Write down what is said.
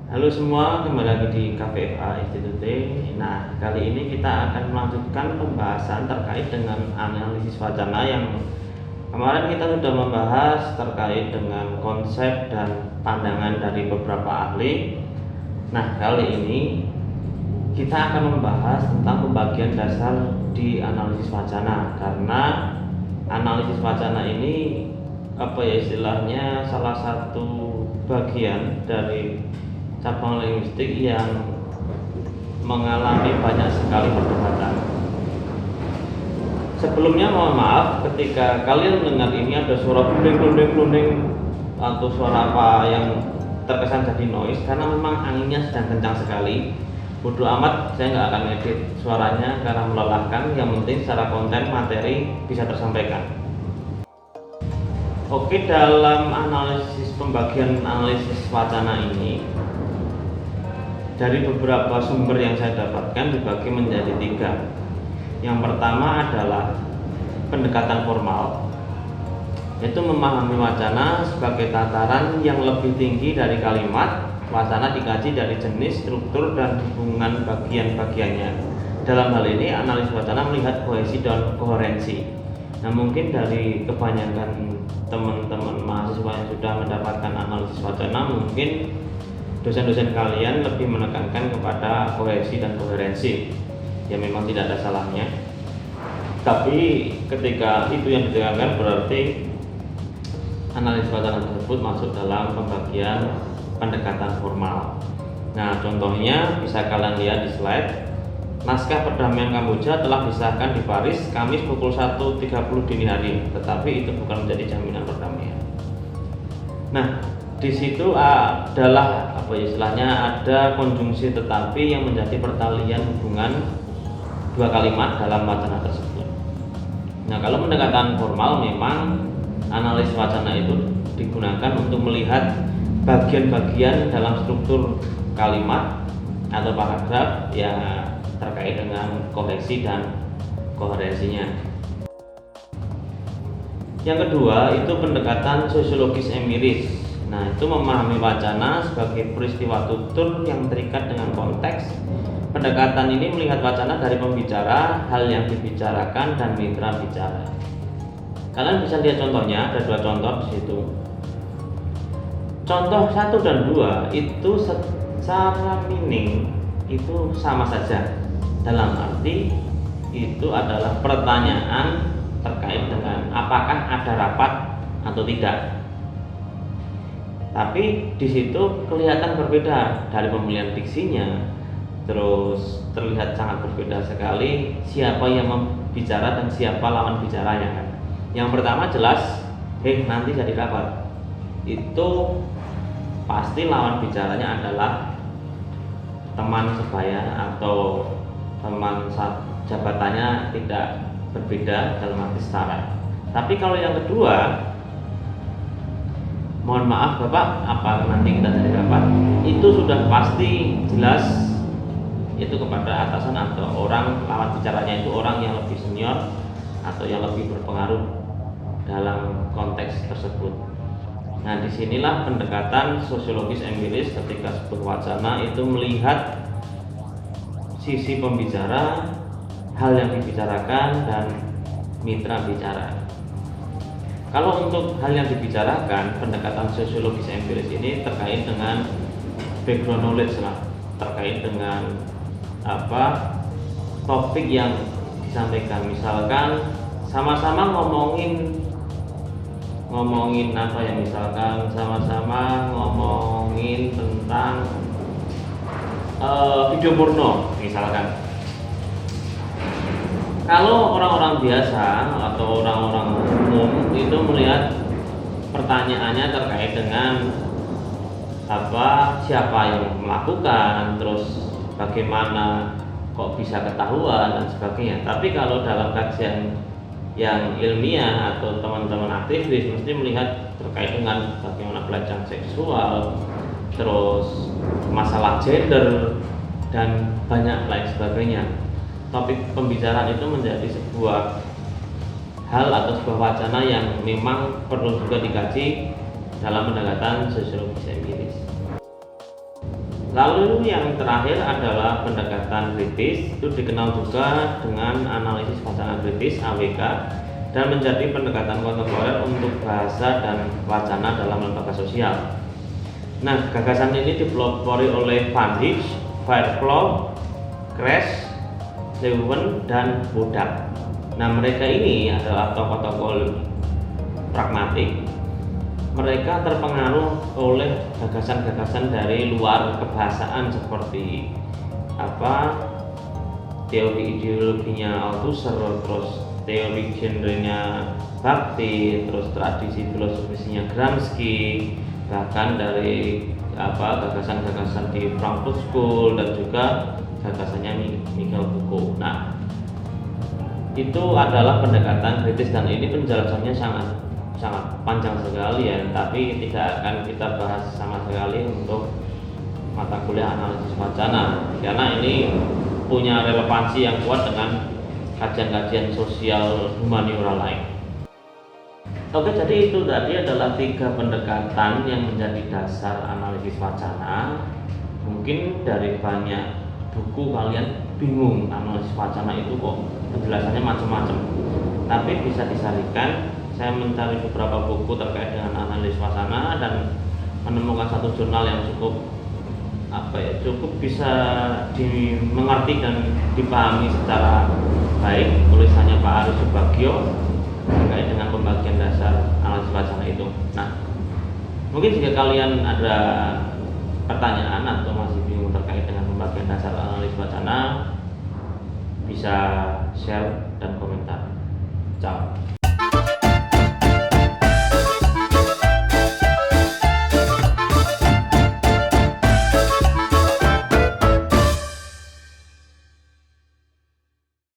Halo semua, kembali lagi di KPFA Institute. Nah, kali ini kita akan melanjutkan pembahasan terkait dengan analisis wacana yang kemarin kita sudah membahas terkait dengan konsep dan pandangan dari beberapa ahli. Nah, kali ini kita akan membahas tentang pembagian dasar di analisis wacana, karena analisis wacana ini istilahnya salah satu bagian dari cabang linguistik yang mengalami banyak sekali perdebatan. Sebelumnya mohon maaf ketika kalian mendengar ini ada suara glunding atau suara apa yang terkesan jadi noise, karena memang anginnya sedang kencang sekali. Bodo amat, saya nggak akan edit suaranya karena melelahkan. Yang penting secara konten materi bisa tersampaikan. Oke, dalam pembagian analisis wacana ini, dari beberapa sumber yang saya dapatkan dibagi menjadi 3. Yang pertama adalah pendekatan formal, yaitu memahami wacana sebagai tataran yang lebih tinggi dari kalimat. Wacana dikaji dari jenis, struktur, dan hubungan bagian-bagiannya. Dalam hal ini, analis wacana melihat kohesi dan koherensi. Nah, mungkin dari kebanyakan teman-teman mahasiswa yang sudah mendapatkan analisis wacana, mungkin dosen-dosen kalian lebih menekankan kepada kohesi dan koherensi. Ya, memang tidak ada salahnya. Tapi ketika itu yang ditekankan, berarti analisis wacana tersebut masuk dalam pembagian pendekatan formal. Nah, contohnya bisa kalian lihat di slide. Naskah perdamaian Kamboja telah disahkan di Paris Kamis pukul 1.30 dini hari, tetapi itu bukan menjadi jaminan perdamaian. Nah, di situ adalah istilahnya ada konjungsi tetapi yang menjadi pertalian hubungan dua kalimat dalam wacana tersebut. Nah, kalau pendekatan formal memang analis wacana itu digunakan untuk melihat bagian-bagian dalam struktur kalimat atau paragraf yang terkait dengan kohesi dan koherensinya. Yang kedua itu pendekatan sosiologis empiris. Nah, itu memahami wacana sebagai peristiwa tutur yang terikat dengan konteks. Pendekatan ini melihat wacana dari pembicara, hal yang dibicarakan, dan mitra bicara. Kalian bisa lihat contohnya, ada 2 contoh di situ. Contoh 1 dan 2 itu secara meaning itu sama saja. Dalam arti itu adalah pertanyaan terkait dengan apakah ada rapat atau tidak. Tapi di situ kelihatan berbeda dari pemilihan diksinya, terus terlihat sangat berbeda sekali siapa yang membicara dan siapa lawan bicaranya kan. Yang pertama jelas, nanti jadi rapat. Itu pasti lawan bicaranya adalah teman sebaya atau teman jabatannya tidak berbeda dalam arti setara. Tapi kalau yang kedua, mohon maaf Bapak, apa nanti kita jadi rapat, itu sudah pasti jelas itu kepada atasan atau orang lawan bicaranya itu orang yang lebih senior atau yang lebih berpengaruh dalam konteks tersebut. Nah, disinilah pendekatan sosiologis empiris ketika sebuah wacana itu melihat sisi pembicara, hal yang dibicarakan, dan mitra bicara. Kalau untuk hal yang dibicarakan, pendekatan sosiologis empiris ini terkait dengan background knowledge lah, terkait dengan topik yang disampaikan. Misalkan sama-sama ngomongin misalkan sama-sama ngomongin tentang video porno misalkan. Kalau orang-orang biasa atau orang-orang umum itu melihat pertanyaannya terkait dengan siapa yang melakukan, terus bagaimana kok bisa ketahuan dan sebagainya. Tapi kalau dalam kajian yang ilmiah atau teman-teman aktivis mesti melihat terkait dengan bagaimana pelecehan seksual, terus masalah gender, dan banyak lain sebagainya. Topik pembicaraan itu menjadi sebuah hal atau sebuah wacana yang memang perlu juga dikaji dalam pendekatan sosiologis empiris. Lalu yang terakhir adalah pendekatan kritis, itu dikenal juga dengan analisis wacana kritis (AWK) dan menjadi pendekatan kontemporer untuk bahasa dan wacana dalam lembaga sosial. Nah, gagasan ini dipelopori oleh Van Dijk, Fairclough, Kress, Leuven, dan Wodak. Nah, mereka ini adalah tokoh-tokoh pragmatik. Mereka terpengaruh oleh gagasan-gagasan dari luar kebahasaan seperti teori ideologinya Althusser, terus teori genrenya Bakhtin, terus tradisi filosofisnya Gramsci, bahkan dari gagasan-gagasan di Frankfurt School dan juga gagasannya Michel Foucault. Nah, itu adalah pendekatan kritis dan ini penjelasannya sangat panjang sekali ya, tapi tidak akan kita bahas sama sekali untuk mata kuliah analisis wacana karena ini punya relevansi yang kuat dengan kajian-kajian sosial humaniora lain. Oke, jadi itu tadi adalah 3 pendekatan yang menjadi dasar analisis wacana. Mungkin dari banyak buku kalian bingung analisis wacana itu kok penjelasannya macam-macam, tapi bisa disarikan. Saya mencari beberapa buku terkait dengan analisis wacana dan menemukan satu jurnal yang cukup bisa dimengerti dan dipahami secara baik, tulisannya Pak Aris Subagio terkait dengan pembagian dasar analisis wacana itu. Nah, mungkin jika kalian ada pertanyaan atau masih bingung terkait dengan pembagian dasar analisis wacana, bisa share dan komentar. Ciao.